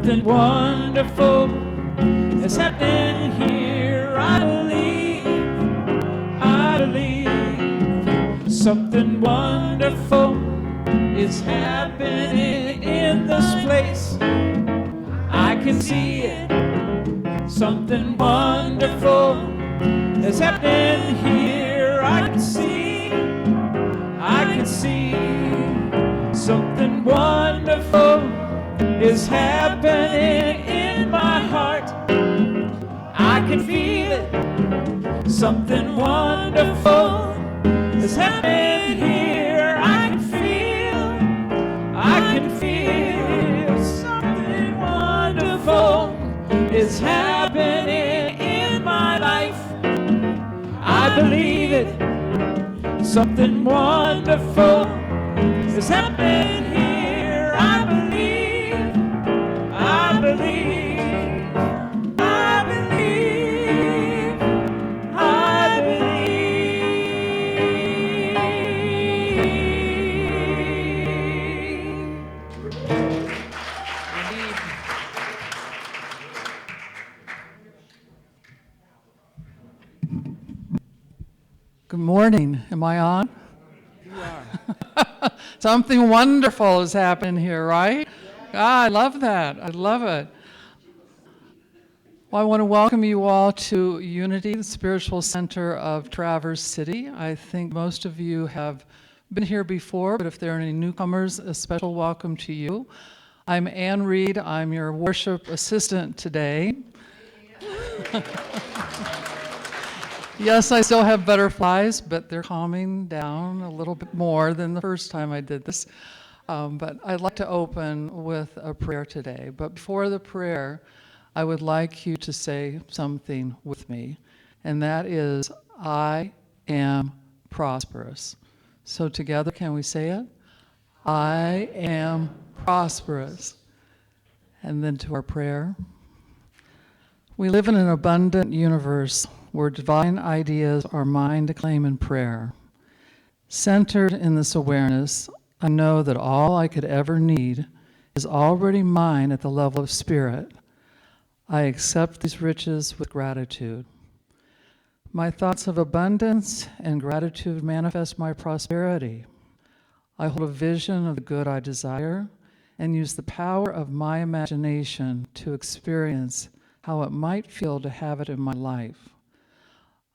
Something wonderful has happened here. I believe something wonderful is happening in this place. I can see it. Something wonderful is happening here. I can see something wonderful is happening in my heart. I can feel it. Something wonderful is happening here. I can feel something wonderful is happening in my life. I believe it. Something wonderful is happening here. I believe, I believe, I believe, I believe. Indeed. Good morning. Am I on? You are. Something wonderful is happening here, right? Ah, I love that. I love it. Well, I want to welcome you all to Unity, the spiritual center of Traverse City. I think most of you have been here before, but if there are any newcomers, a special welcome to you. I'm Ann Reed. I'm your worship assistant today. Yes, I still have butterflies, but they're calming down a little bit more than the first time I did this. But I'd like to open with a prayer today. But before the prayer, I would like you to say something with me, and that is, I am prosperous. So together, can we say it? I am prosperous. And then to our prayer. We live in an abundant universe where divine ideas are mine to claim in prayer. Centered in this awareness, I know that all I could ever need is already mine at the level of spirit. I accept these riches with gratitude. My thoughts of abundance and gratitude manifest my prosperity. I hold a vision of the good I desire and use the power of my imagination to experience how it might feel to have it in my life.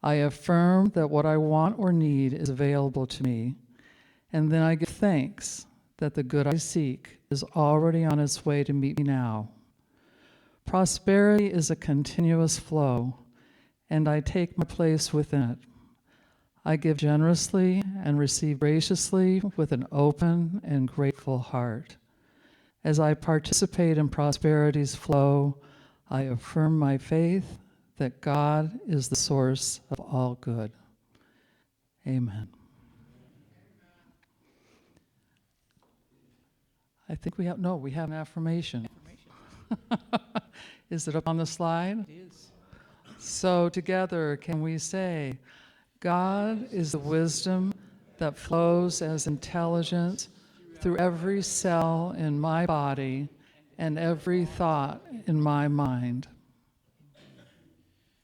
I affirm that what I want or need is available to me, and then I give thanks that the good I seek is already on its way to meet me now. Prosperity is a continuous flow, and I take my place within it. I give generously and receive graciously with an open and grateful heart. As I participate in prosperity's flow, I affirm my faith that God is the source of all good. Amen. I think we have an affirmation. Is it up on the slide? It is. So together, can we say, God is the wisdom that flows as intelligence through every cell in my body and every thought in my mind.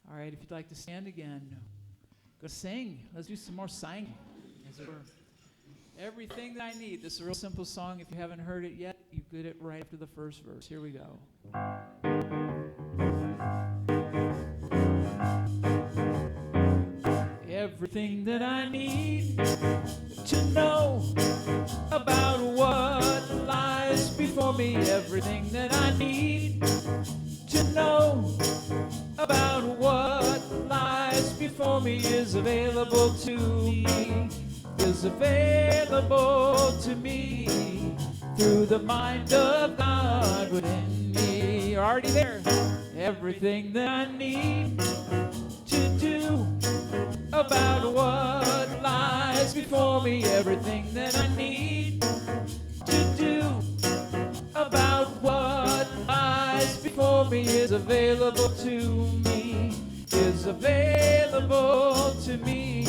All right, if you'd like to stand again, go sing. Let's do some more singing, as it were. Everything that I need. This is a real simple song. If you haven't heard it yet, you get it right after the first verse. Here we go. Everything that I need to know about what lies before me. Everything that I need to know about what lies before me is available to me, is available to me through the mind of God within me. You're already there. Everything that I need to do about what lies before me, everything that I need to do about what lies before me is available to me, is available to me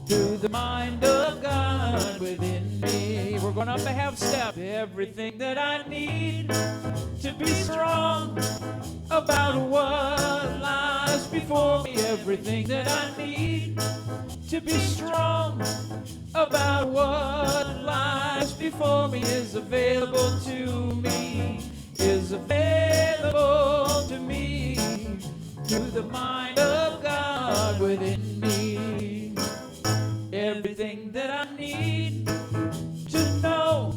through the mind of God within me. We're gonna up a half step. Everything that I need to be strong about what lies before me. Everything that I need to be strong about what lies before me is available to me, is available to me through the mind of God within me. Everything that I need to know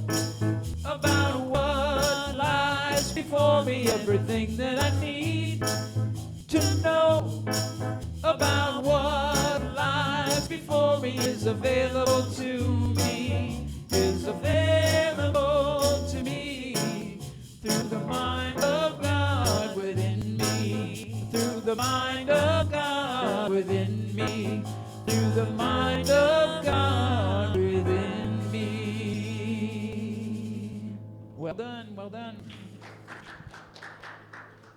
about what lies before me, everything that I need to know about what lies before me is available to me, is available to me through the mind of God within me, through the mind of God within me, through the mind of God within me. Well done, well done.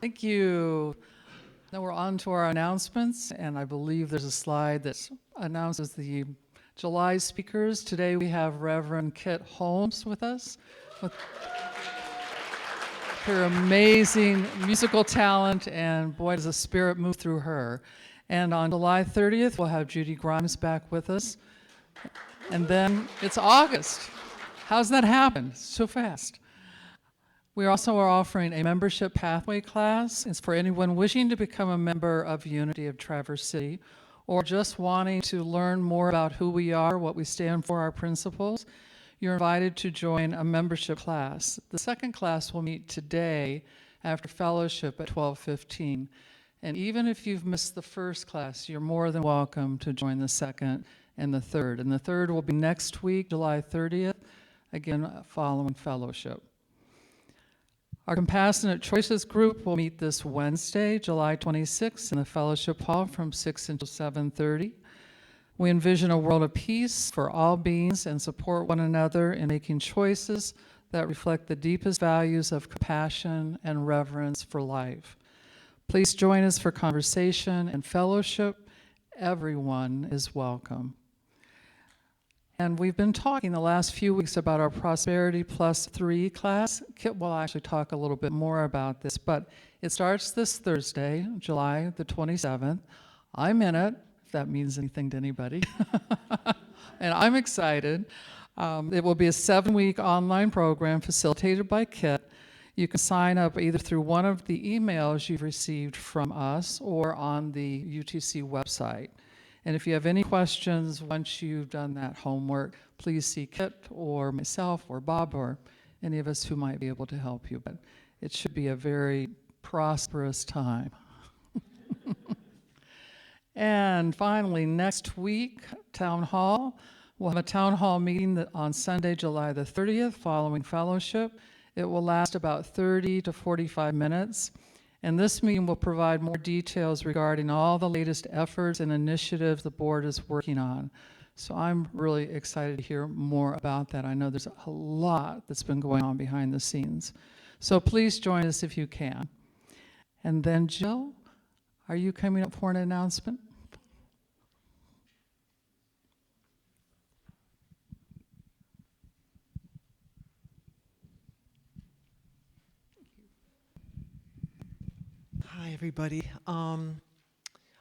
Thank you. Now we're on to our announcements, and I believe there's a slide that announces the July speakers. Today we have Reverend Kit Holmes with us, with her amazing musical talent, and boy, does the Spirit move through her. And on July 30th, we'll have Judy Grimes back with us. And then it's August. How's that happen so fast? We also are offering a membership pathway class. It's for anyone wishing to become a member of Unity of Traverse City, or just wanting to learn more about who we are, what we stand for, our principles. You're invited to join a membership class. The second class will meet today after fellowship at 12:15. And even if you've missed the first class, you're more than welcome to join the second and the third. And the third will be next week, July 30th, again following fellowship. Our Compassionate Choices group will meet this Wednesday, July 26th, in the fellowship hall from 6 until 7:30. We envision a world of peace for all beings and support one another in making choices that reflect the deepest values of compassion and reverence for life. Please join us for conversation and fellowship. Everyone is welcome. And we've been talking the last few weeks about our Prosperity Plus 3 class. Kit will actually talk a little bit more about this, but it starts this Thursday, July the 27th. I'm in it, if that means anything to anybody. And I'm excited. It will be a 7-week online program facilitated by Kit. You can sign up either through one of the emails you've received from us or on the UTC website. And if you have any questions once you've done that homework, please see Kit or myself or Bob or any of us who might be able to help you. But it should be a very prosperous time. And finally, next week, Town Hall. We'll have a Town Hall meeting on Sunday, July the 30th, following fellowship. It will last about 30 to 45 minutes. And this meeting will provide more details regarding all the latest efforts and initiatives the board is working on. So I'm really excited to hear more about that. I know there's a lot that's been going on behind the scenes. So please join us if you can. And then Jill, are you coming up for an announcement? Hi, everybody. I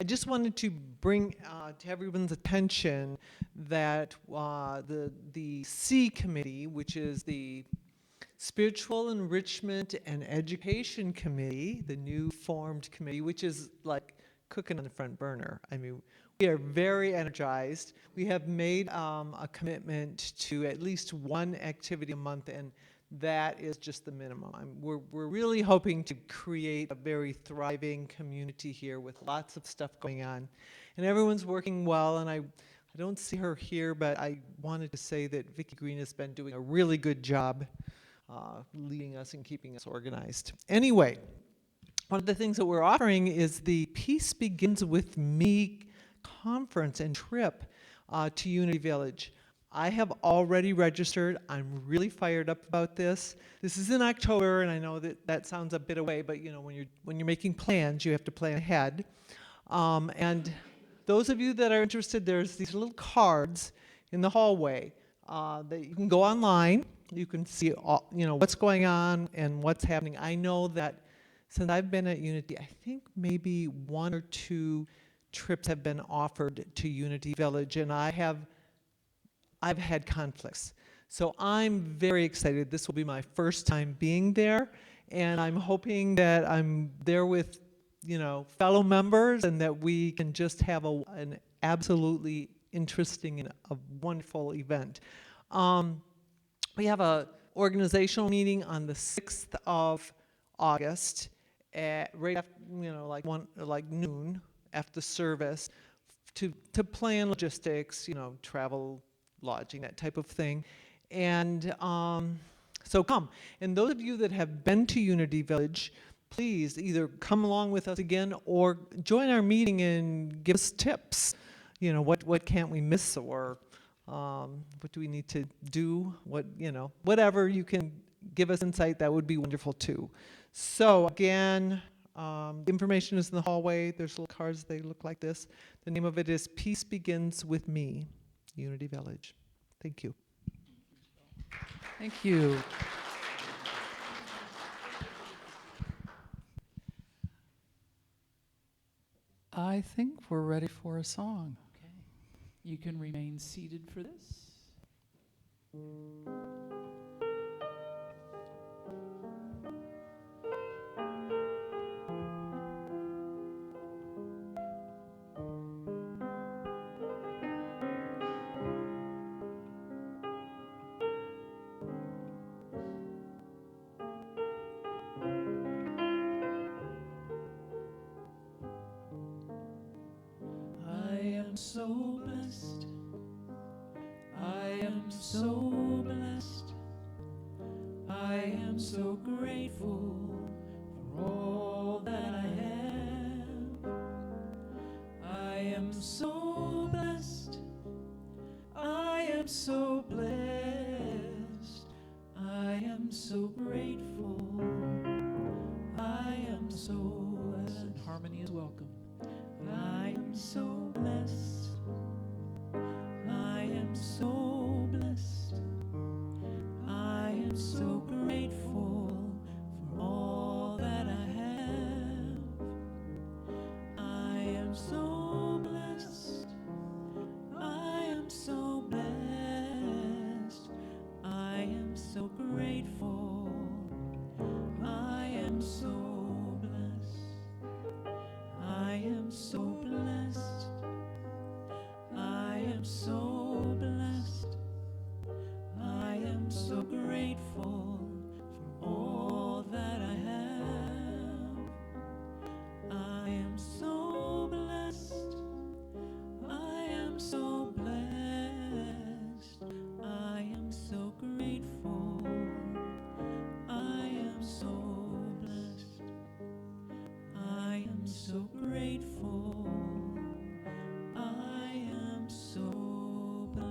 just wanted to bring to everyone's attention that the C Committee, which is the Spiritual Enrichment and Education Committee, the new formed committee, which is like cooking on the front burner. I mean, we are very energized. We have made a commitment to at least one activity a month, and that is just the minimum. We're really hoping to create a very thriving community here with lots of stuff going on. And everyone's working well, and I don't see her here, but I wanted to say that Vicki Green has been doing a really good job leading us and keeping us organized. Anyway, one of the things that we're offering is the Peace Begins With Me conference and trip to Unity Village. I have already registered. I'm really fired up about this. This is in October, and I know that sounds a bit away, but you know, when you're making plans, you have to plan ahead. And those of you that are interested, there's these little cards in the hallway. that you can go online. You can see all, what's going on and what's happening. I know that since I've been at Unity, I think maybe 1 or 2 trips have been offered to Unity Village, and I've had conflicts. So I'm very excited. This will be my first time being there, and I'm hoping that I'm there with, fellow members, and that we can just have an absolutely interesting and a wonderful event. We have a organizational meeting on the 6th of August at right after, like noon after service to plan logistics, travel, lodging, that type of thing. And so come. And those of you that have been to Unity Village, please either come along with us again or join our meeting and give us tips. What can't we miss, or what do we need to do? Whatever you can give us insight, that would be wonderful too. So again, information is in the hallway. There's little cards, they look like this. The name of it is Peace Begins With Me, Unity Village. Thank you. Thank you. I think we're ready for a song. Okay. You can remain seated for this. I am so blessed. I am so blessed. I am so grateful for all that I have. I am so blessed. I am so blessed. I am so grateful. I am so blessed. Harmony is welcome. I am so blessed. I am so blessed. I am so grateful for all that I have. I am so blessed. I am so blessed. I am so grateful. I am so blessed. I am so blessed. I am so blessed. I am so grateful for all that I have. I am so blessed. I am so blessed. I am so grateful. I am so blessed. I am so grateful. I am so blessed.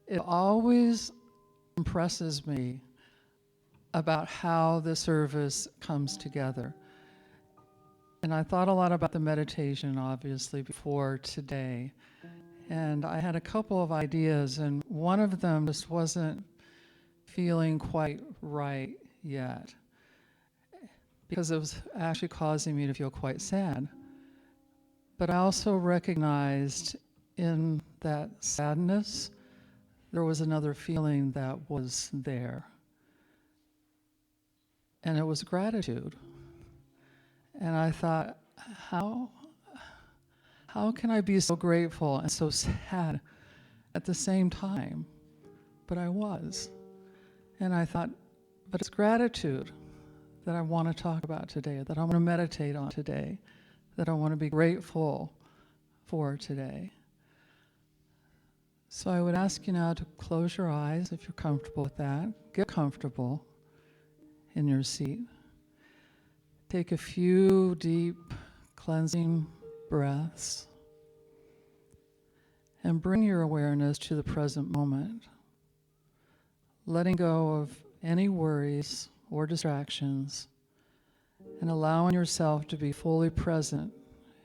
It always impresses me about how the service comes together. And I thought a lot about the meditation, obviously, before today. And I had a couple of ideas, and one of them just wasn't feeling quite right yet, because it was actually causing me to feel quite sad. But I also recognized in that sadness, there was another feeling that was there. And it was gratitude. And I thought, how can I be so grateful and so sad at the same time? But I was. And I thought, but it's gratitude that I want to talk about today, that I want to meditate on today, that I want to be grateful for today. So I would ask you now to close your eyes if you're comfortable with that. Get comfortable in your seat. Take a few deep cleansing breaths and bring your awareness to the present moment, letting go of any worries or distractions and allowing yourself to be fully present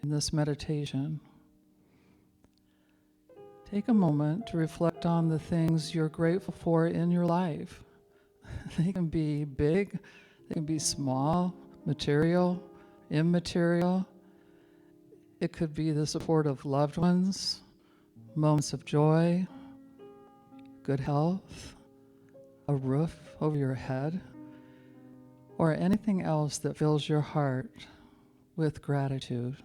in this meditation. Take a moment to reflect on the things you're grateful for in your life. They can be big, they can be small, material, immaterial. It could be the support of loved ones, moments of joy, good health, a roof over your head, or anything else that fills your heart with gratitude.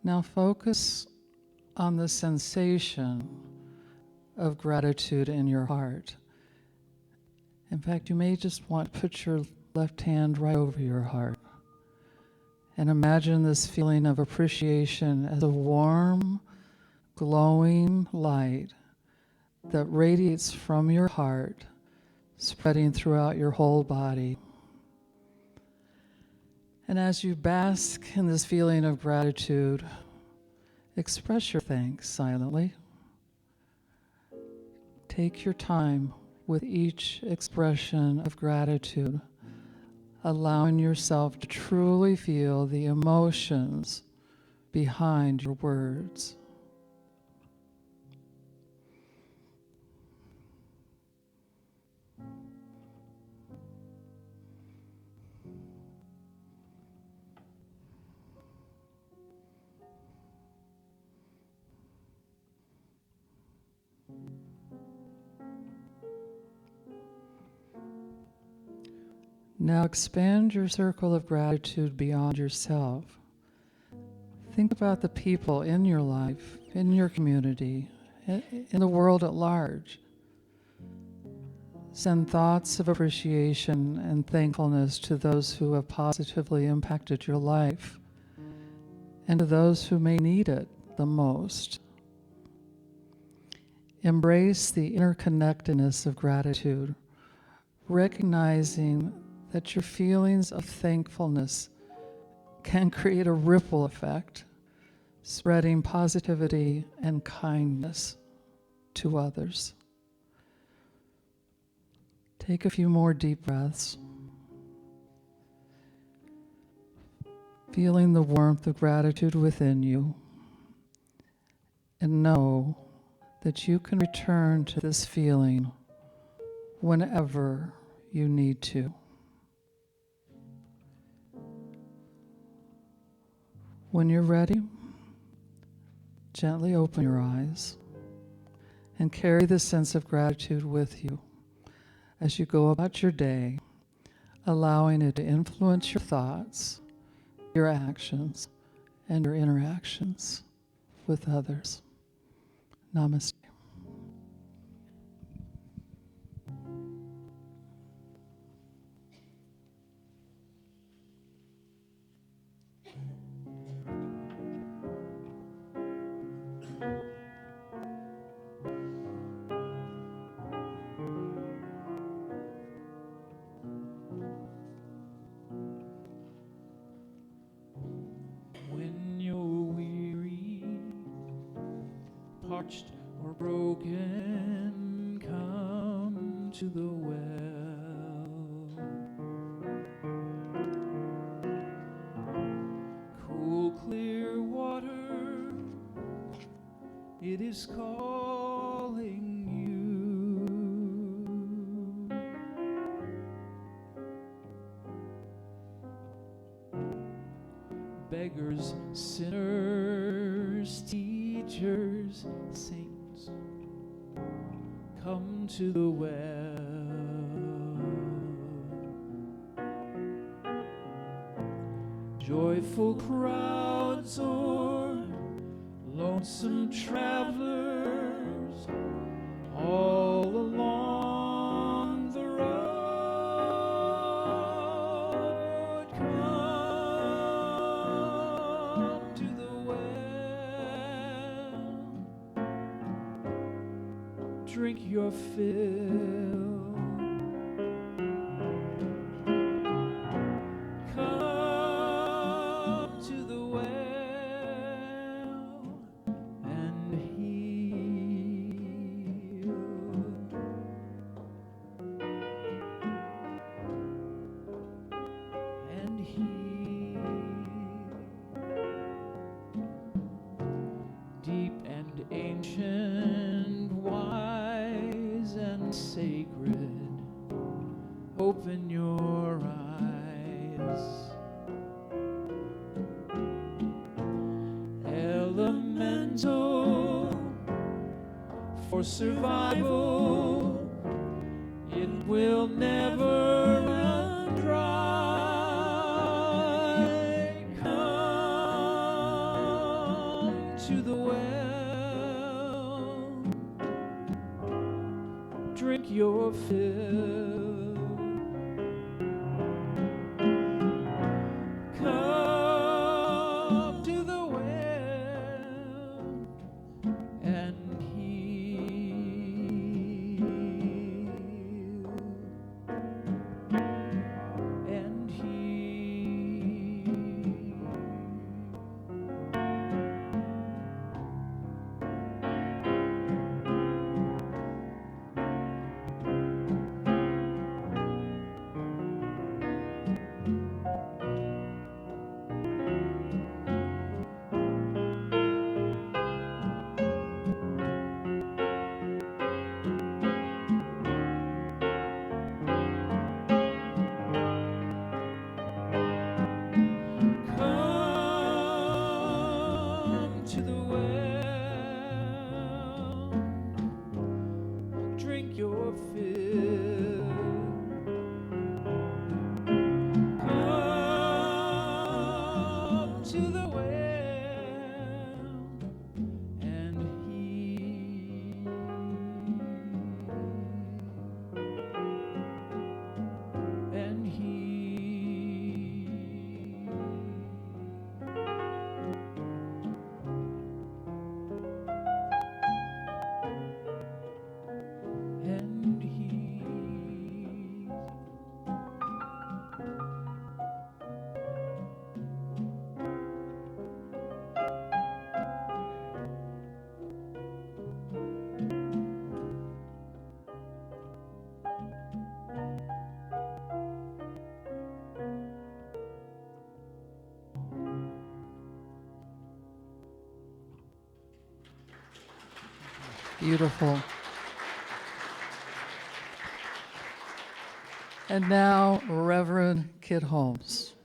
Now focus on the sensation of gratitude in your heart. In fact, you may just want to put your left hand right over your heart and imagine this feeling of appreciation as a warm, glowing light that radiates from your heart, spreading throughout your whole body. And as you bask in this feeling of gratitude, express your thanks silently. Take your time with each expression of gratitude, allowing yourself to truly feel the emotions behind your words. Now expand your circle of gratitude beyond yourself. Think about the people in your life, in your community, in the world at large. Send thoughts of appreciation and thankfulness to those who have positively impacted your life and to those who may need it the most. Embrace the interconnectedness of gratitude, recognizing that your feelings of thankfulness can create a ripple effect, spreading positivity and kindness to others. Take a few more deep breaths, feeling the warmth of gratitude within you, and know that you can return to this feeling whenever you need to. When you're ready, gently open your eyes and carry this sense of gratitude with you as you go about your day, allowing it to influence your thoughts, your actions, and your interactions with others. Namaste. When you're weary, parched or broken, come to the well. Cool, clear water, it is calling you. Beggars, sinners, teachers, saints, come to the well. Joyful crowds or lonesome travelers, all along the road, come to the well. Drink your fill. Come to the well and heal. open your eyes. Elemental for survival, it will never run dry. Come to the well, drink your fill. Come to the well and heal. And heal. Come to the well, drink your fill. Come to the well and heal. And heal. And heal. Beautiful. And now, Reverend Kid Holmes.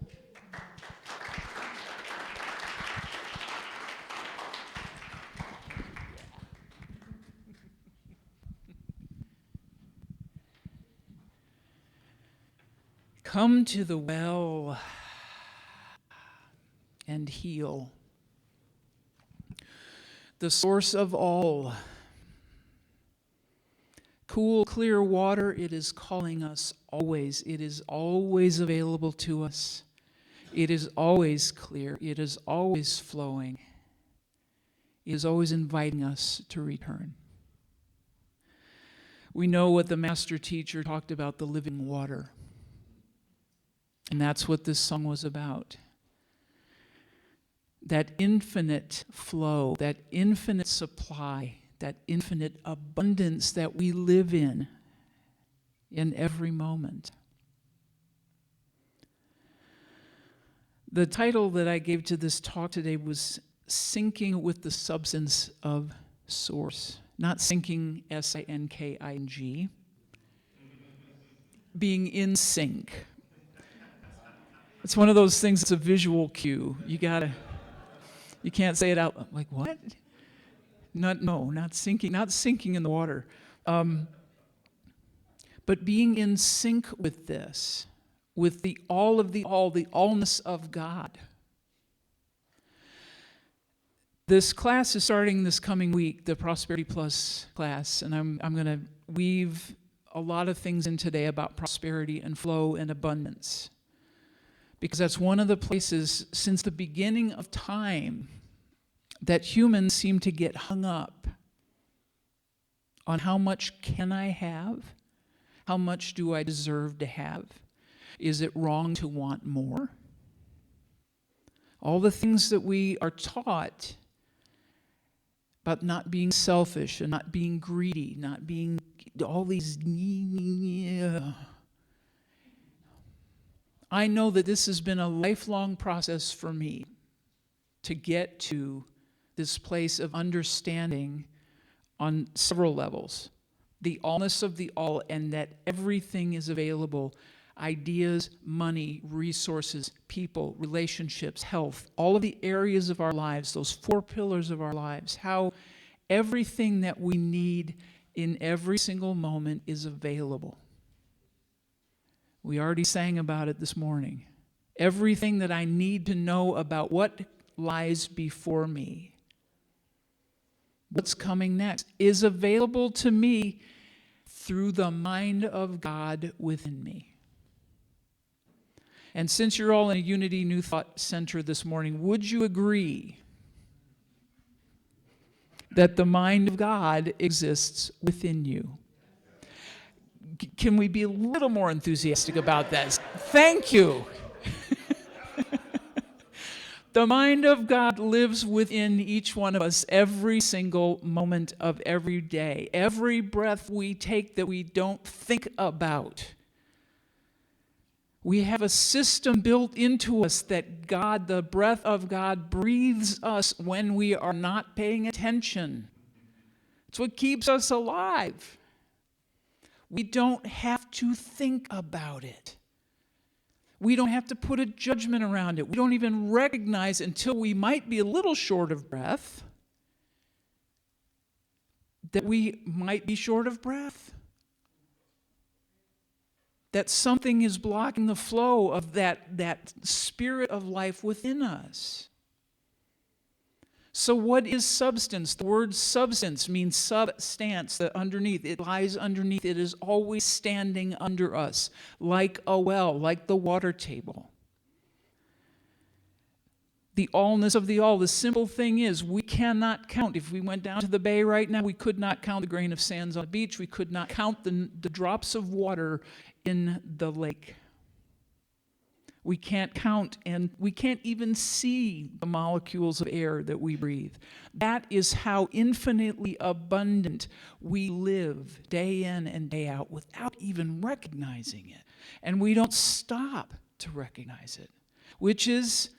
Come to the well and heal. The source of all. Cool, clear water, it is calling us always. It is always available to us. It is always clear. It is always flowing. It is always inviting us to return. We know what the master teacher talked about, the living water. And that's what this song was about. That infinite flow, that infinite supply, that infinite abundance that we live in every moment. The title that I gave to this talk today was Sinking with the Substance of Source. Not sinking, S-I-N-K-I-N-G. Being in sync. It's one of those things, it's a visual cue. You can't say it out, like, what? Not sinking in the water. But being in sync with this, with the all of the all, the allness of God. This class is starting this coming week, the Prosperity Plus class, and I'm going to weave a lot of things in today about prosperity and flow and abundance. Because that's one of the places since the beginning of time that humans seem to get hung up on how much can I have? How much do I deserve to have? Is it wrong to want more? All the things that we are taught about not being selfish and not being greedy, not being all these. I know that this has been a lifelong process for me to get to this place of understanding on several levels. the allness of the all, and that everything is available. Ideas, money, resources, people, relationships, health, all of the areas of our lives, those 4 pillars of our lives, how everything that we need in every single moment is available. We already sang about it this morning. Everything that I need to know about what lies before me, what's coming next, is available to me through the mind of God within me. And since you're all in a Unity New Thought Center this morning, would you agree that the mind of God exists within you? Can we be a little more enthusiastic about this? Thank you. The mind of God lives within each one of us every single moment of every day. Every breath we take that we don't think about. We have a system built into us that God, the breath of God, breathes us when we are not paying attention. It's what keeps us alive. We don't have to think about it. We don't have to put a judgment around it. We don't even recognize until we might be a little short of breath that we might be short of breath. That something is blocking the flow of that spirit of life within us. So what is substance? The word substance means substance, the underneath. It lies underneath. It is always standing under us, like a well, like the water table. The allness of the all. The simple thing is we cannot count. If we went down to the bay right now, we could not count the grain of sands on the beach. We could not count the drops of water in the lake. We can't count, and we can't even see the molecules of air that we breathe. That is how infinitely abundant we live day in and day out without even recognizing it. And we don't stop to recognize it, which is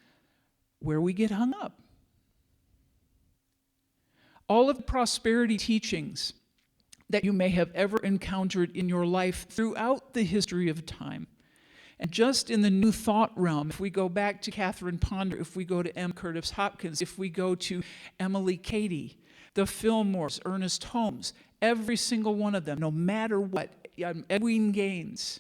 where we get hung up. All of the prosperity teachings that you may have ever encountered in your life throughout the history of time, and just in the New Thought realm, if we go back to Catherine Ponder, if we go to M. Curtis Hopkins, if we go to Emily Cady, the Fillmores, Ernest Holmes, every single one of them, no matter what, Edwin Gaines,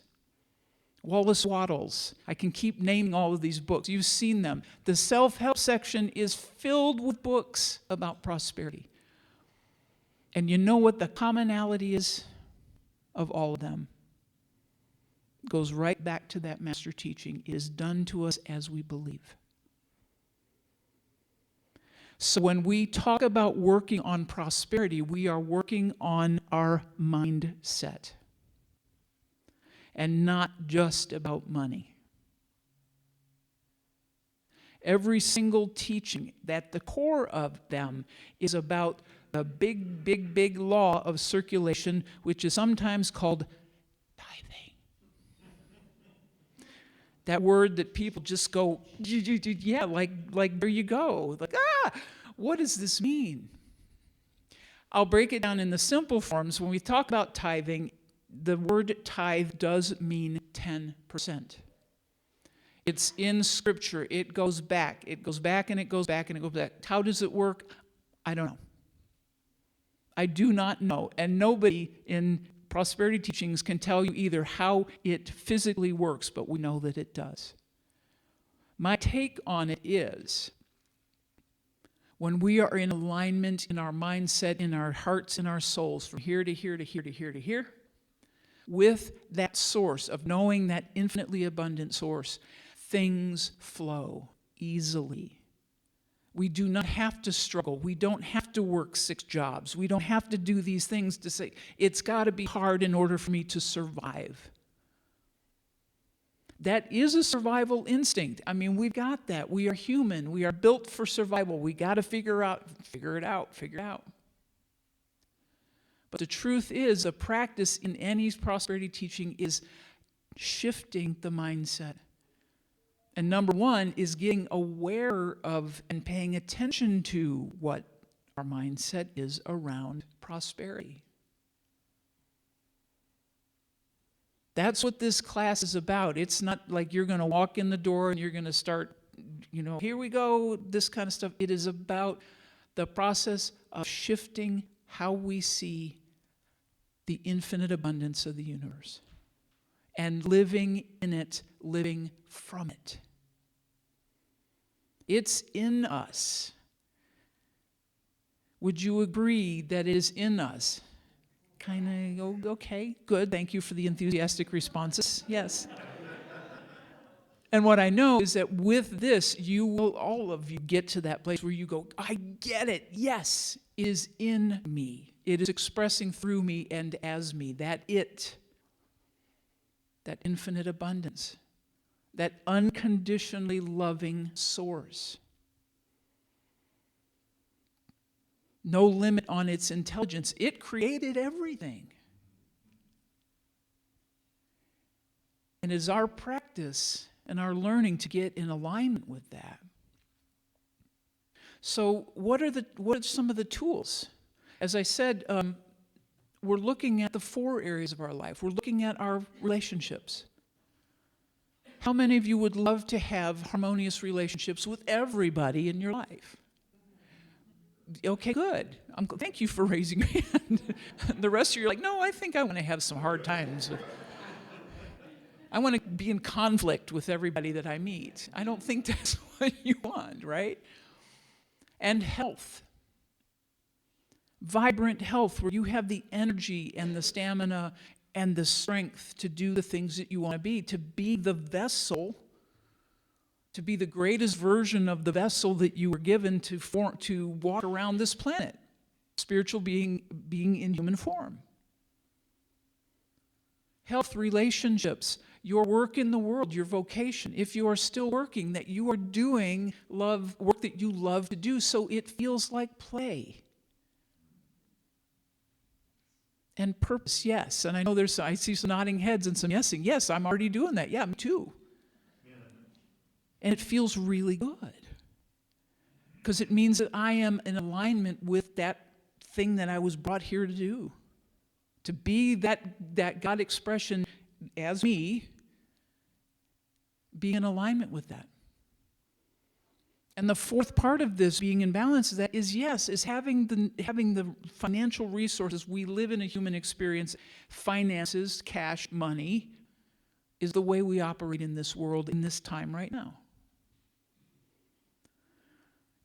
Wallace Wattles, I can keep naming all of these books. You've seen them. The self-help section is filled with books about prosperity. And you know what the commonality is of all of them? Goes right back to that master teaching. It is done to us as we believe. So when we talk about working on prosperity, we are working on our mindset. And not just about money. Every single teaching, at the core of them, is about the big law of circulation, which is sometimes called tithing. That word that people just go, yeah, like there you go. Like, what does this mean? I'll break it down in the simple forms. When we talk about tithing, the word tithe does mean 10%. It's in Scripture. It goes back. It goes back and it goes back and it goes back. How does it work? I don't know. I do not know. And nobody in prosperity teachings can tell you either how it physically works, but we know that it does. My take on it is, when we are in alignment in our mindset, in our hearts, in our souls, from here to here to here to here to here, with that source of knowing that infinitely abundant source, things flow easily. We do not have to struggle. We don't have to work 6 jobs. We don't have to do these things to say, it's got to be hard in order for me to survive. That is a survival instinct. I mean, we've got that. We are human. We are built for survival. We got to figure it out. But the truth is, a practice in any prosperity teaching is shifting the mindset. And number 1 is getting aware of and paying attention to what our mindset is around prosperity. That's what this class is about. It's not like you're going to walk in the door and you're going to start, here we go, this kind of stuff. It is about the process of shifting how we see the infinite abundance of the universe and living in it, living from it. It's in us. Would you agree that it is in us? Kind of, okay, good. Thank you for the enthusiastic responses. Yes. And what I know is that with this, you will, all of you, get to that place where you go, I get it. Yes, it is in me. It is expressing through me and as me. That infinite abundance, that unconditionally loving source. No limit on its intelligence. It created everything. And it is our practice and our learning to get in alignment with that. So what are some of the tools? As I said, we're looking at the 4 areas of our life. We're looking at our relationships. How many of you would love to have harmonious relationships with everybody in your life? Okay, good. Thank you for raising your hand. The rest of you are like, no, I think I want to have some hard times. I want to be in conflict with everybody that I meet. I don't think that's what you want, right? And health. Vibrant health, where you have the energy and the stamina and the strength to do the things that you want to be the vessel, to be the greatest version of the vessel that you were given to walk around this planet, spiritual being in human form. Health, relationships, your work in the world, your vocation. If you are still working, that you are doing work that you love to do, so it feels like play. And purpose, yes. And I know I see some nodding heads and some yesing. Yes, I'm already doing that. Yeah, me too. And it feels really good. Because it means that I am in alignment with that thing that I was brought here to do. To be that God expression as me, be in alignment with that. And the 4th part of this being in balance is having the financial resources. We live in a human experience. Finances, cash, money is the way we operate in this world in this time right now.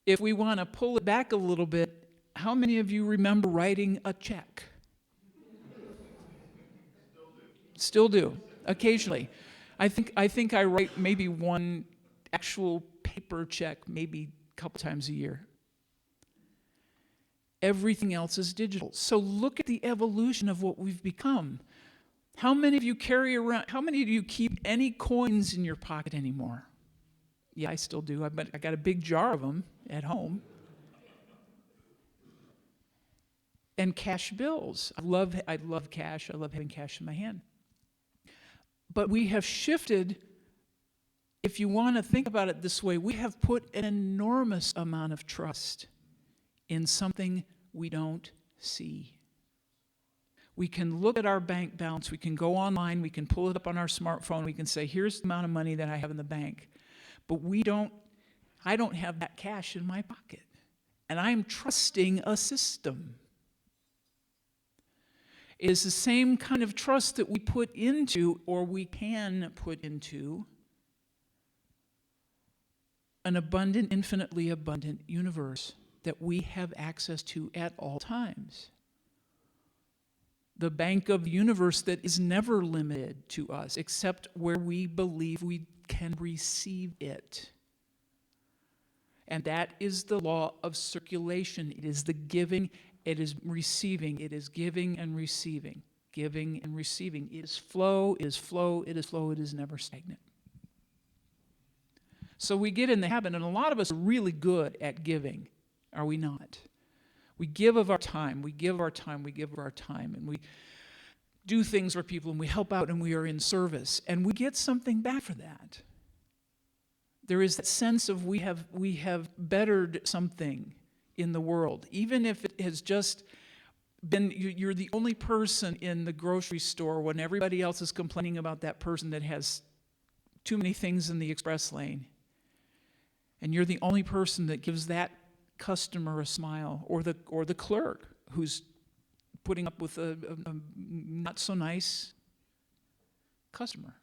If we want to pull it back a little bit, how many of you remember writing a check? Still do. Occasionally. I think I write maybe one actual paper check maybe a couple times a year. Everything else is digital. So look at the evolution of what we've become. How many of you keep any coins in your pocket anymore? Yeah, I still do. I got a big jar of them at home. And cash bills. I love cash. I love having cash in my hand. But we have shifted, if you want to think about it this way, we have put an enormous amount of trust in something we don't see. We can look at our bank balance, we can go online, we can pull it up on our smartphone, we can say, here's the amount of money that I have in the bank. But I don't have that cash in my pocket. And I'm trusting a system. It is the same kind of trust that we put into, or we can put into, an abundant, infinitely abundant universe that we have access to at all times. The bank of the universe that is never limited to us, except where we believe we can receive it. And that is the law of circulation. It is the giving, it is receiving. It is giving and receiving. Giving and receiving. It is flow, it is flow, it is flow, it is never stagnant. So we get in the habit, and a lot of us are really good at giving, are we not? We give of our time, we give our time, we give of our time, and we do things for people, and we help out, and we are in service, and we get something back for that. There is that sense of we have bettered something in the world, even if it has just been you're the only person in the grocery store when everybody else is complaining about that person that has too many things in the express lane, and you're the only person that gives that customer a smile, or the clerk who's putting up with a not so nice customer.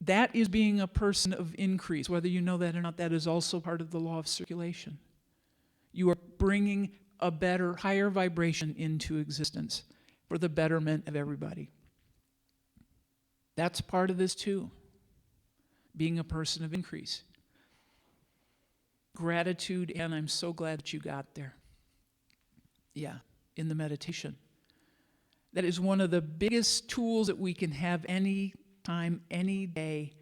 That is being a person of increase. Whether you know that or not, that is also part of the law of circulation. You are bringing a better, higher vibration into existence for the betterment of everybody. That's part of this too, being a person of increase. Gratitude, and I'm so glad that you got there. Yeah, in the meditation. That is one of the biggest tools that we can have any time, any day,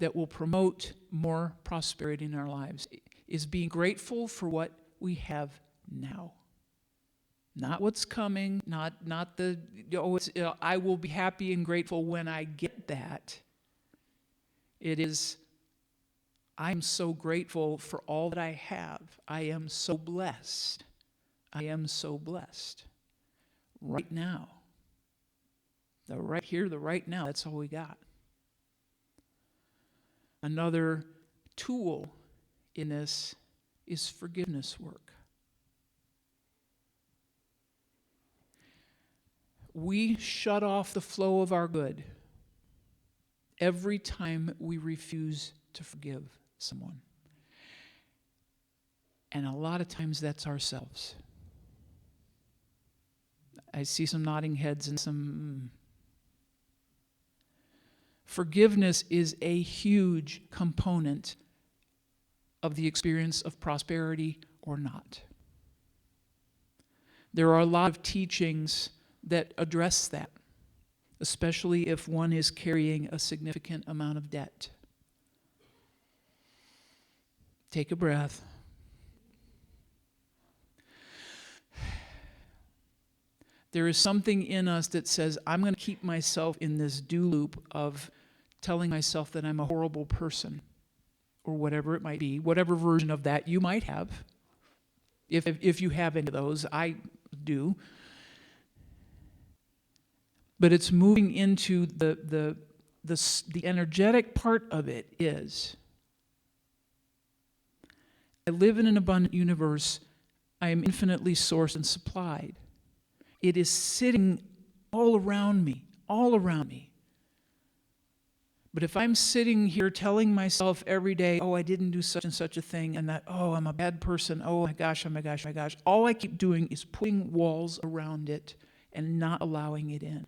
that will promote more prosperity in our lives, is being grateful for what we have now. Not what's coming, not the, I will be happy and grateful when I get that. It is, I'm so grateful for all that I have. I am so blessed. I am so blessed. Right now. The right here, the right now, that's all we got. Another tool in this is forgiveness work. We shut off the flow of our good every time we refuse to forgive someone. And a lot of times that's ourselves. I see some nodding heads and some... Forgiveness is a huge component of the experience of prosperity or not. There are a lot of teachings that address that, especially if one is carrying a significant amount of debt. Take a breath. There is something in us that says, I'm going to keep myself in this do loop of telling myself that I'm a horrible person, or whatever it might be, whatever version of that you might have. If you have any of those, I do. But it's moving into the energetic part of it is, I live in an abundant universe. I am infinitely sourced and supplied. It is sitting all around me, all around me. But if I'm sitting here telling myself every day, oh, I didn't do such and such a thing, and that, oh, I'm a bad person, oh my gosh, oh my gosh, oh my gosh, all I keep doing is putting walls around it and not allowing it in.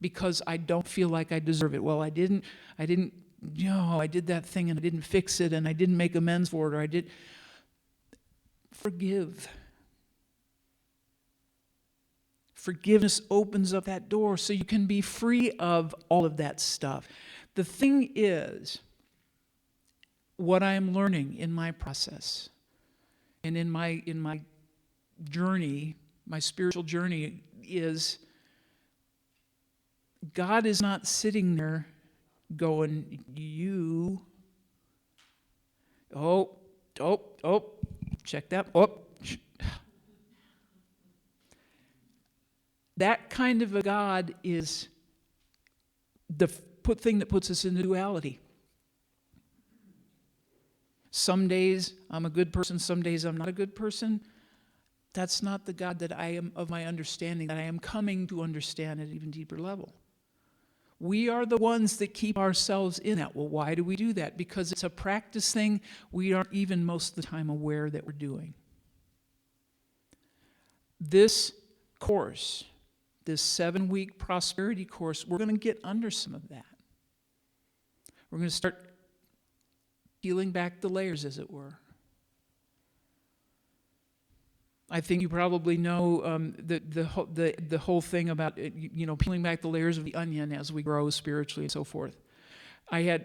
Because I don't feel like I deserve it. Well, I did that thing and I didn't fix it and I didn't make amends for it, or I did. Forgive. Forgiveness opens up that door so you can be free of all of that stuff. The thing is, what I am learning in my process and in my journey, my spiritual journey, is God is not sitting there going, check that, That kind of a God is the thing that puts us into duality. Some days I'm a good person, some days I'm not a good person. That's not the God that I am of my understanding, that I am coming to understand at an even deeper level. We are the ones that keep ourselves in that. Well, why do we do that? Because it's a practice thing we aren't even most of the time aware that we're doing. This course, this 7-week prosperity course, we're going to get under some of that. We're going to start peeling back the layers, as it were. I think you probably know the whole thing about peeling back the layers of the onion as we grow spiritually and so forth. I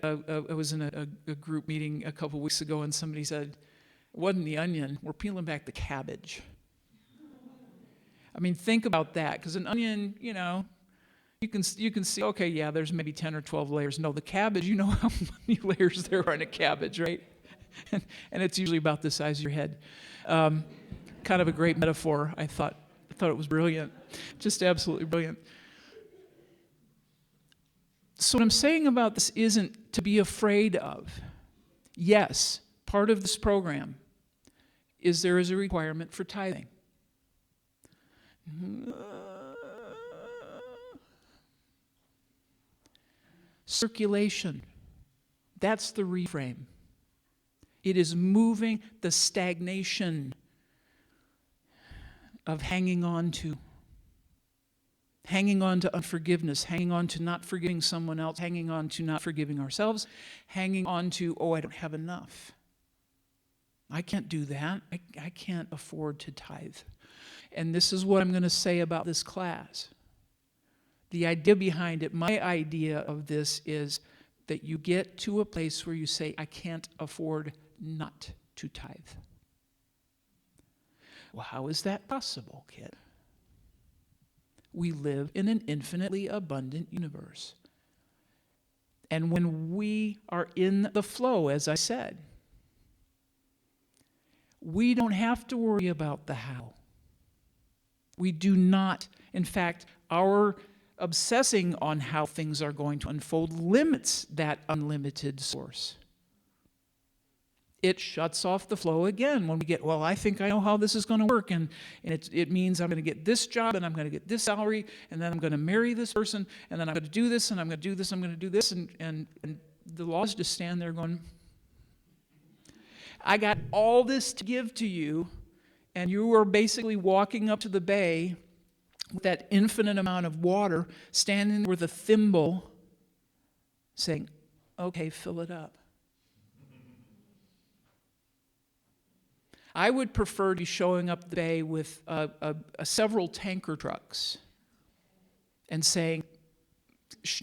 was in a group meeting a couple weeks ago, and somebody said, "It wasn't the onion. We're peeling back the cabbage." I mean, think about that, because an onion, you can see, okay, yeah, there's maybe 10 or 12 layers. No, the cabbage, you know how many layers there are in a cabbage, right? And it's usually about the size of your head. kind of a great metaphor, I thought. I thought it was brilliant, just absolutely brilliant. So what I'm saying about this isn't to be afraid of. Yes, part of this program is there is a requirement for tithing. Circulation, that's the reframe. It is moving the stagnation of hanging on to unforgiveness, hanging on to not forgiving someone else, hanging on to not forgiving ourselves, hanging on to, oh, I don't have enough. I can't do that. I can't afford to tithe. And this is what I'm going to say about this class. The idea behind it, my idea of this is that you get to a place where you say, I can't afford not to tithe. Well, how is that possible, kid? We live in an infinitely abundant universe. And when we are in the flow, as I said, we don't have to worry about the how. We do not. In fact, our obsessing on how things are going to unfold limits that unlimited source. It shuts off the flow again when we get, well, I think I know how this is going to work, and it means I'm going to get this job, and I'm going to get this salary, and then I'm going to marry this person, and then I'm going to do this, and I'm going to do this, I'm going to do this, and the laws just stand there going, I got all this to give to you, and you are basically walking up to the bay with that infinite amount of water, standing with a thimble, saying, okay, fill it up. I would prefer to be showing up the bay with several tanker trucks and saying,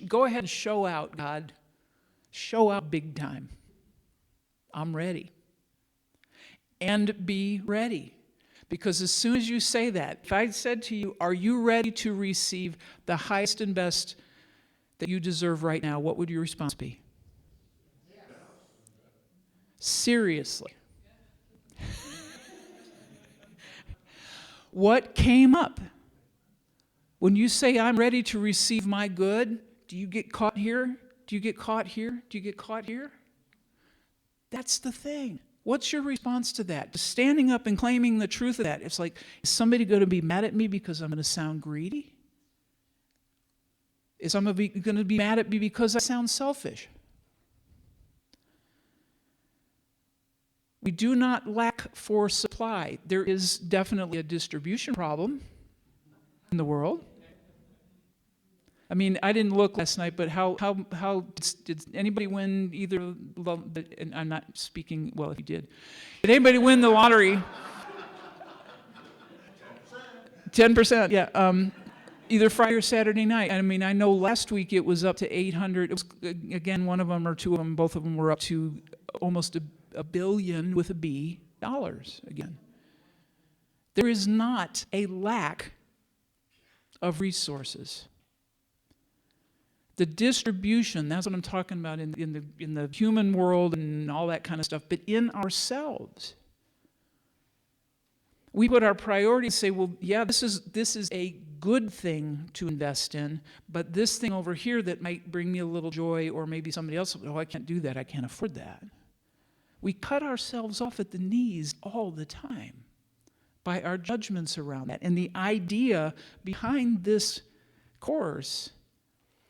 go ahead and show out, God. Show out big time. I'm ready. And be ready. Because as soon as you say that, if I said to you, are you ready to receive the highest and best that you deserve right now, what would your response be? Yes. Seriously. What came up? When you say, I'm ready to receive my good, do you get caught here? Do you get caught here? Do you get caught here? That's the thing. What's your response to that? Just standing up and claiming the truth of that. It's like, is somebody going to be mad at me because I'm going to sound greedy? Is somebody going to be mad at me because I sound selfish? We do not lack for supply. There is definitely a distribution problem in the world. I mean, I didn't look last night, but how did anybody win either? And I'm not speaking, well, if you did. Did anybody win the lottery? 10%, yeah. Either Friday or Saturday night. I mean, I know last week it was up to 800. It was, again, one of them or two of them, both of them were up to almost a billion with a B dollars again. There is not a lack of resources. The distribution, that's what I'm talking about in the human world and all that kind of stuff, but in ourselves. We put our priorities and say, well, yeah, this is a good thing to invest in, but this thing over here that might bring me a little joy, or maybe somebody else, oh, I can't do that, I can't afford that. We cut ourselves off at the knees all the time by our judgments around that. And the idea behind this course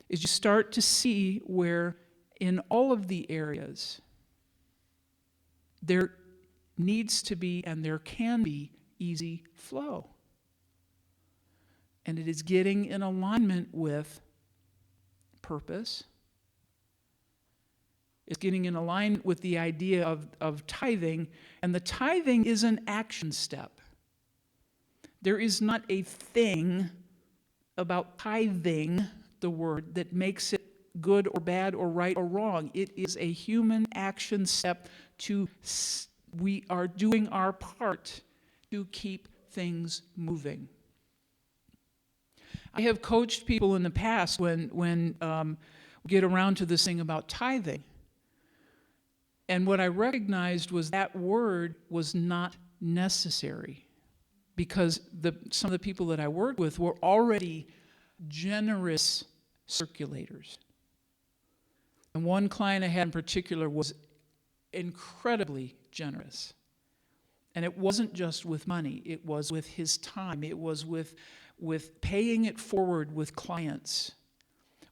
is you start to see where in all of the areas there needs to be and there can be easy flow. And it is getting in alignment with purpose. It's getting in alignment with the idea of tithing, and the tithing is an action step. There is not a thing about tithing, the word, that makes it good or bad or right or wrong. It is a human action step we are doing our part to keep things moving. I have coached people in the past when we get around to this thing about tithing. And what I recognized was that word was not necessary. because some of the people that I worked with were already generous circulators. And one client I had in particular was incredibly generous. And it wasn't just with money, it was with his time, it was with paying it forward with clients,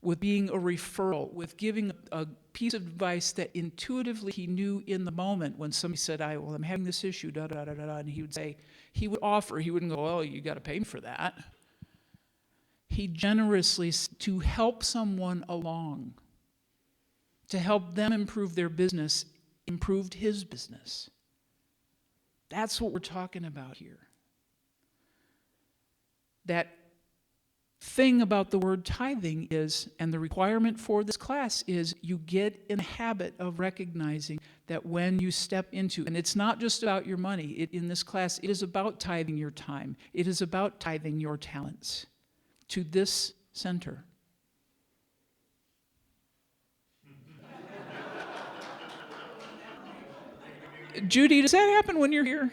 with being a referral, with giving a piece of advice that intuitively he knew in the moment when somebody said, I'm having this issue, da da da da da, and he would say, he would offer, he wouldn't go, oh, you got to pay me for that. He generously, to help someone along, to help them improve their business, improved his business. That's what we're talking about here. That thing about the word tithing is, and the requirement for this class is, you get in the habit of recognizing that when you step into, and it's not just about your money, in this class, it is about tithing your time. It is about tithing your talents to this center. Judy, does that happen when you're here?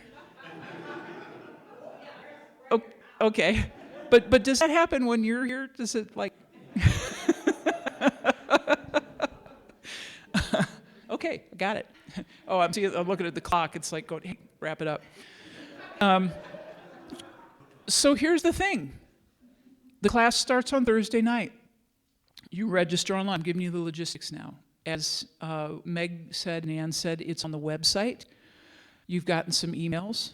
Okay. But does that happen when you're here? Does it like... Okay, got it. Oh, I'm looking at the clock. It's like, hey, wrap it up. So here's the thing. The class starts on Thursday night. You register online. I'm giving you the logistics now. As Meg said and Ann said, it's on the website. You've gotten some emails.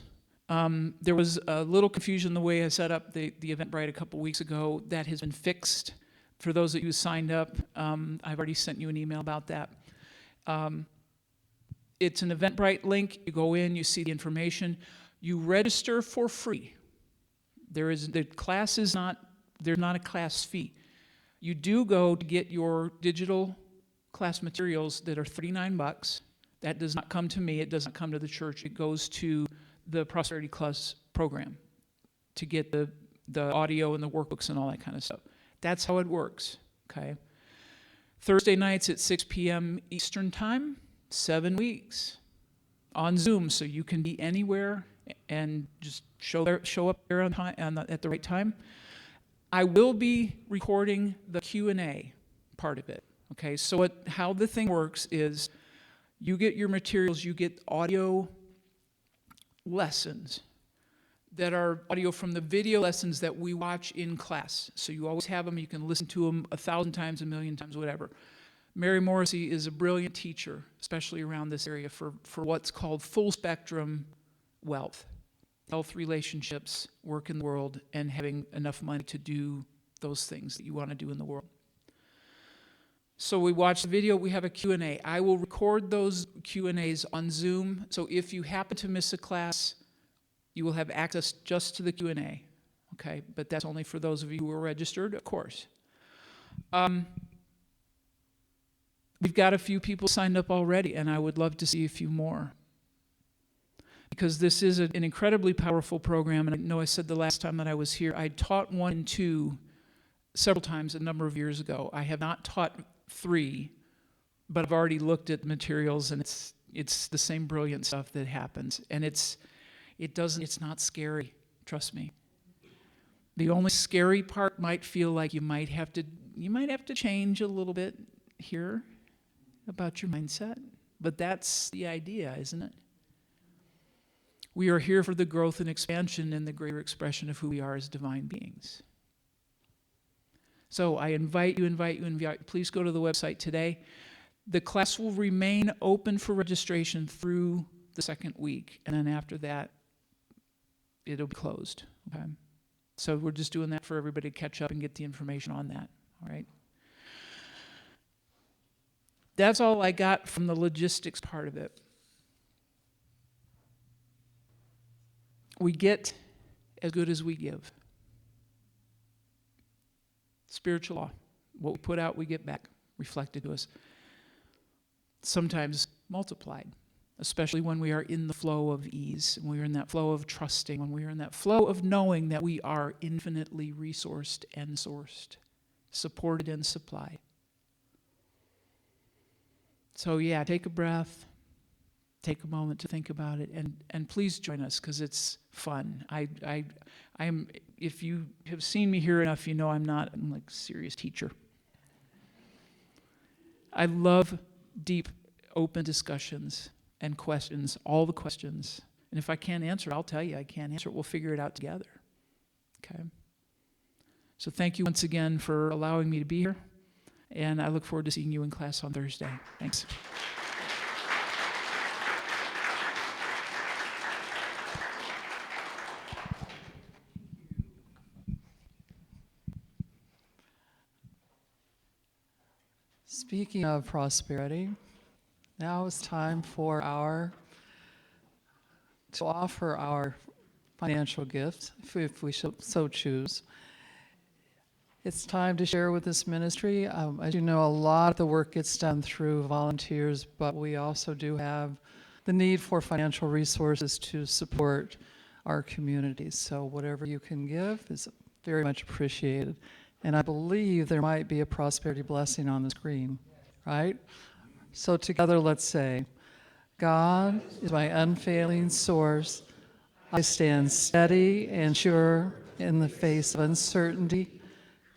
There was a little confusion the way I set up the Eventbrite a couple weeks ago. That has been fixed. For those of you who signed up, I've already sent you an email about that. It's an Eventbrite link. You go in, you see the information. You register for free. The class is not, there's not a class fee. You do go to get your digital class materials that are $39. That does not come to me. It doesn't come to the church. It goes to the Prosperity Class program to get the audio and the workbooks and all that kind of stuff. That's how it works, okay? Thursday nights at 6 p.m. Eastern Time, 7 weeks on Zoom, so you can be anywhere and just show up there on time, at the right time. I will be recording the Q&A part of it, okay? So how the thing works is you get your materials, you get audio lessons that are audio from the video lessons that we watch in class. So you always have them. You can listen to them 1,000 times, 1,000,000 times, whatever. Mary Morrissey is a brilliant teacher, especially around this area, for what's called full spectrum wealth. Health, relationships, work in the world, and having enough money to do those things that you want to do in the world. So we watch the video, we have a Q&A. I will record those Q&As on Zoom, so if you happen to miss a class, you will have access just to the Q&A, okay? But that's only for those of you who are registered, of course. We've got a few people signed up already, and I would love to see a few more. Because this is an incredibly powerful program, and I know I said the last time that I was here, I taught 1 and 2 several times a number of years ago. I have not taught 3, but I've already looked at the materials, and it's the same brilliant stuff that happens. And it's not scary, trust me. The only scary part might feel like you might have to change a little bit here about your mindset, but that's the idea, isn't it? We are here for the growth and expansion and the greater expression of who we are as divine beings. So I invite you, please go to the website today. The class will remain open for registration through the 2nd week, and then after that, it'll be closed, okay? So we're just doing that for everybody to catch up and get the information on that, all right? That's all I got from the logistics part of it. We get as good as we give. Spiritual law. What we put out, we get back, reflected to us. Sometimes multiplied, especially when we are in the flow of ease, when we are in that flow of trusting, when we are in that flow of knowing that we are infinitely resourced and sourced, supported and supplied. So yeah, take a breath, take a moment to think about it, and please join us because it's fun. I'm if you have seen me here enough, you know I'm like a serious teacher. I love deep, open discussions and questions, all the questions. And if I can't answer it, I'll tell you I can't answer it. We'll figure it out together. Okay? So thank you once again for allowing me to be here, and I look forward to seeing you in class on Thursday. Thanks. Speaking of prosperity, now it's time for to offer our financial gifts, if we so choose. It's time to share with this ministry. As you know, a lot of the work gets done through volunteers, but we also do have the need for financial resources to support our communities. So whatever you can give is very much appreciated. And I believe there might be a prosperity blessing on the screen, right? So together let's say, God is my unfailing source. I stand steady and sure in the face of uncertainty,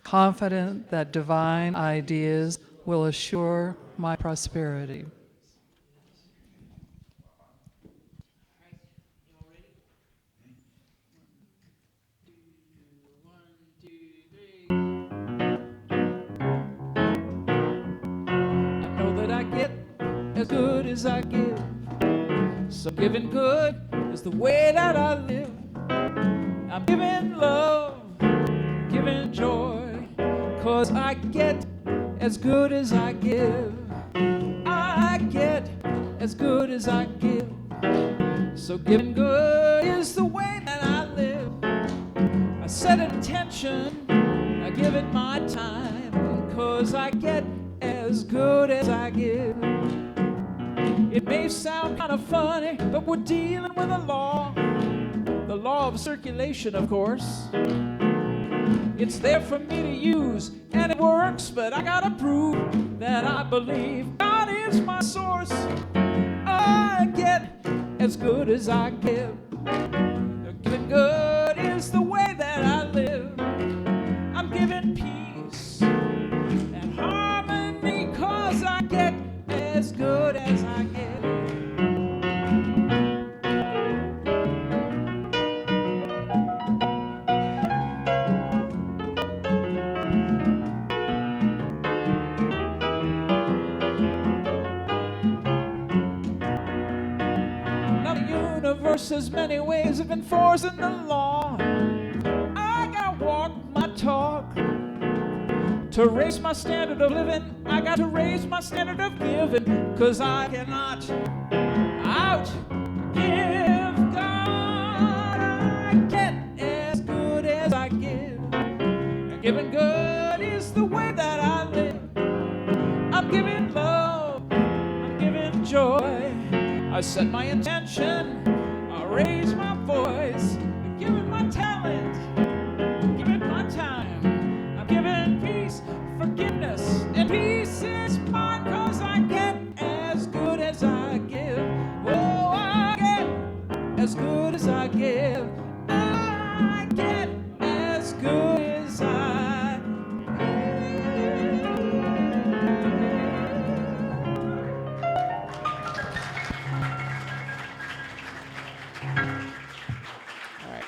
confident that divine ideas will assure my prosperity. I know that I get as good as I give. So giving good is the way that I live. I'm giving love, giving joy, 'cause I get as good as I give. I get as good as I give. So giving good is the way that I live. I set intention, I give it my time, 'cause I get as good as I give. It may sound kind of funny, but we're dealing with a law. The law of circulation, of course. It's there for me to use, and it works, but I gotta prove that I believe God is my source. I get as good as I give. Giving good is the way that I live. I'm giving peace and harmony, 'cause I get as good as I give. Now the universe has many ways of enforcing the law. I gotta walk my talk. To raise my standard of living, I got to raise my standard of giving, 'cause I cannot outgive God. I get as good as I give. And giving good is the way that I live. I'm giving love, I'm giving joy. I set my intention, I raise my voice, I'm giving my talent, I'm giving my time. I'm giving peace, forgiveness, and peace is mine, 'cause I get as good as I give. Oh, I get as good as I give. I get as good as I give. All right.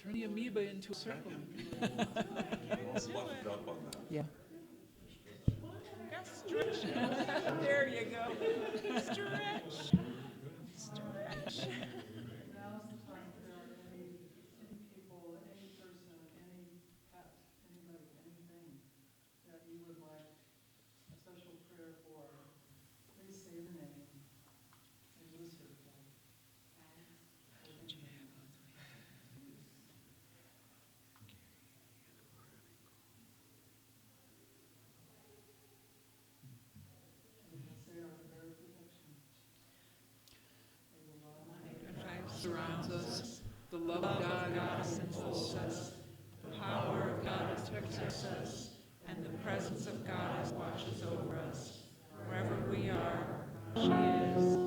Turn the amoeba into a circle. Yeah. There you go. Stretch. Stretch. Now's the time if there are any people, any person, any pet, anybody, anything that you would like a special prayer for, please say the name and do a circle. And we'll say our prayer of protection. May the love of Life surrounds us. The love of God encircles us. The power of God protects us. And the presence of God watches over us. Wherever we are, she is.